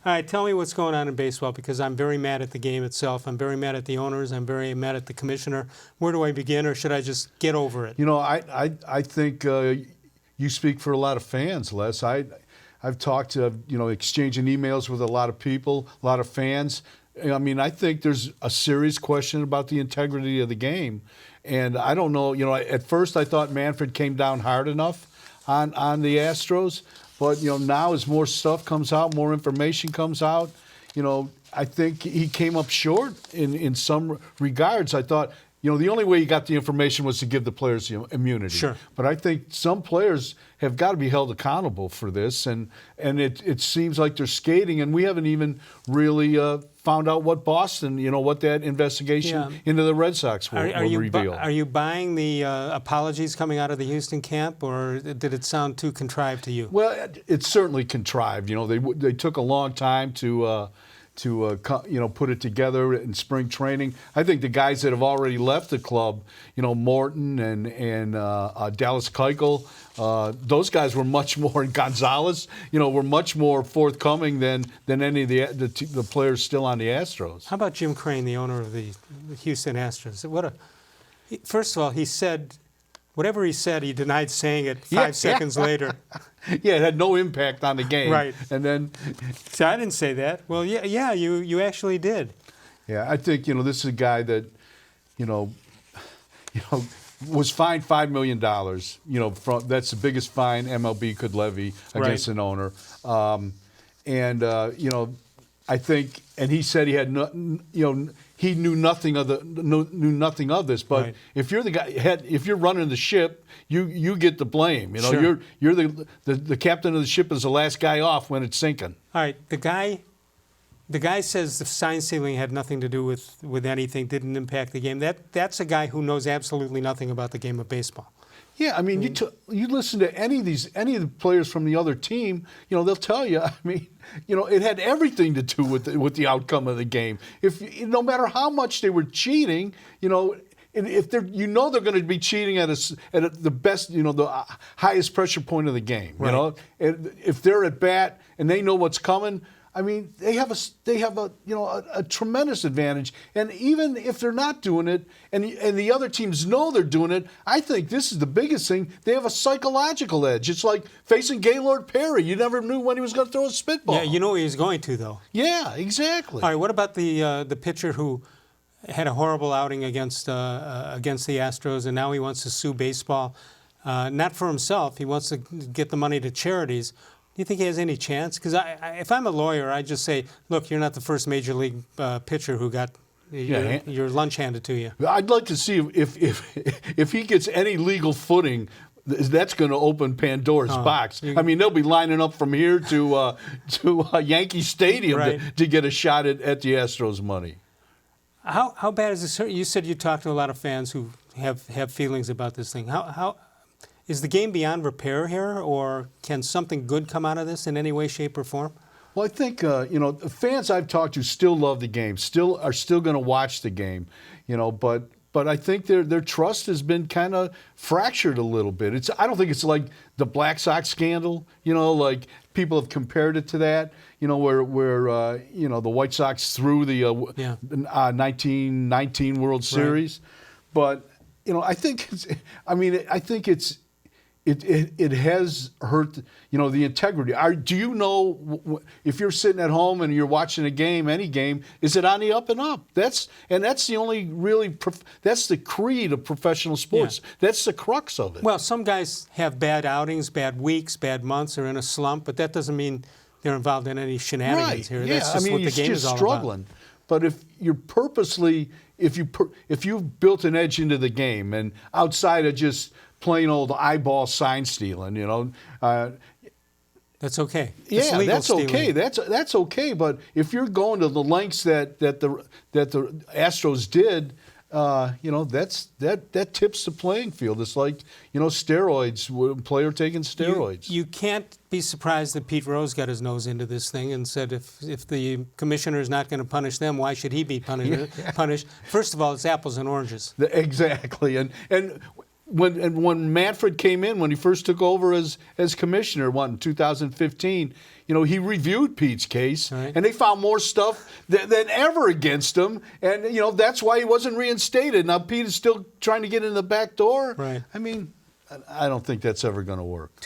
All right, tell me what's going on in baseball, because I'm very mad at the game itself. I'm very mad at the owners. I'm very mad at the commissioner. Where do I begin, or should I just get over it? You know, I think you speak for a lot of fans, Les. I've talked to, exchanging emails with a lot of people, a lot of fans. I mean, I think there's a serious question about the integrity of the game. And I don't know, at first I thought Manfred came down hard enough on the Astros. But, now as more stuff comes out, more information comes out, I think he came up short in some regards. I thought, the only way you got the information was to give the players immunity. Sure. But I think some players have got to be held accountable for this, and it seems like they're skating, and we haven't even really found out what Boston, what that investigation into the Red Sox will reveal. Are you buying the apologies coming out of the Houston camp, or did it sound too contrived to you? Well, it's certainly contrived. They took a long time to put it together in spring training. I think the guys that have already left the club, Morton and Dallas Keuchel, those guys were much more, and Gonzalez, were much more forthcoming than any of the players still on the Astros. How about Jim Crane, the owner of the Houston Astros? First of all, he said, whatever he said, he denied saying it 5 seconds later. Yeah, it had no impact on the game. Right. And then, so I didn't say that. Well, yeah, you actually did. Yeah, I think this is a guy that, was fined $5 million. That's the biggest fine MLB could levy against an owner. I think, and he said he had he knew nothing of this. But if you're the guy, if you're running the ship, you get the blame. Sure. You're the captain of the ship is the last guy off when it's sinking. All right, the guy says the sign stealing had nothing to do with anything, didn't impact the game. That's a guy who knows absolutely nothing about the game of baseball. Yeah, I mean, you listen to any of the players from the other team, they'll tell you. I mean, it had everything to do with the outcome of the game. No matter how much they were cheating, if they're going to be cheating at the best, the highest pressure point of the game. Right. If they're at bat and they know what's coming, I mean, they have a tremendous advantage. And even if they're not doing it, and the other teams know they're doing it, I think this is the biggest thing. They have a psychological edge. It's like facing Gaylord Perry. You never knew when he was going to throw a spitball. Yeah, you know he was going to, though. Yeah, exactly. All right, what about the pitcher who had a horrible outing against the Astros, and now he wants to sue baseball, not for himself. He wants to get the money to charities. Do you think he has any chance? Because if I'm a lawyer, I'd just say, look, you're not the first major league pitcher who got your lunch handed to you. I'd like to see if he gets any legal footing. That's going to open Pandora's box. I mean, they'll be lining up from here to Yankee Stadium to get a shot at the Astros money. How bad is this? You said you talked to a lot of fans who have feelings about this thing. How is the game beyond repair here, or can something good come out of this in any way, shape, or form? Well, I think the fans I've talked to still love the game, are still going to watch the game, But I think their trust has been kind of fractured a little bit. I don't think it's like the Black Sox scandal, like people have compared it to that, where the White Sox threw the 1919 World Series, but I think it has hurt, the integrity. Do you know if you're sitting at home and you're watching a game, any game, is it on the up and up? That's the only really that's the creed of professional sports. Yeah. That's the crux of it. Well, some guys have bad outings, bad weeks, bad months, or in a slump, but that doesn't mean they're involved in any shenanigans here. Yeah, that's just what the game is all struggling. About. But if you're purposely, if you've built an edge into the game, and outside of just plain old eyeball sign stealing, that's okay. Yeah, that's okay. That's okay. But if you're going to the lengths that the Astros did, that tips the playing field. It's like steroids. A player taking steroids. You can't be surprised that Pete Rose got his nose into this thing and said if the commissioner is not going to punish them, why should he be punished? First of all, it's apples and oranges. Exactly, and when Manfred came in, when he first took over as commissioner, in 2015, he reviewed Pete's case, right, and they found more stuff than ever against him, and that's why he wasn't reinstated. Now Pete is still trying to get in the back door. Right. I mean, I don't think that's ever going to work.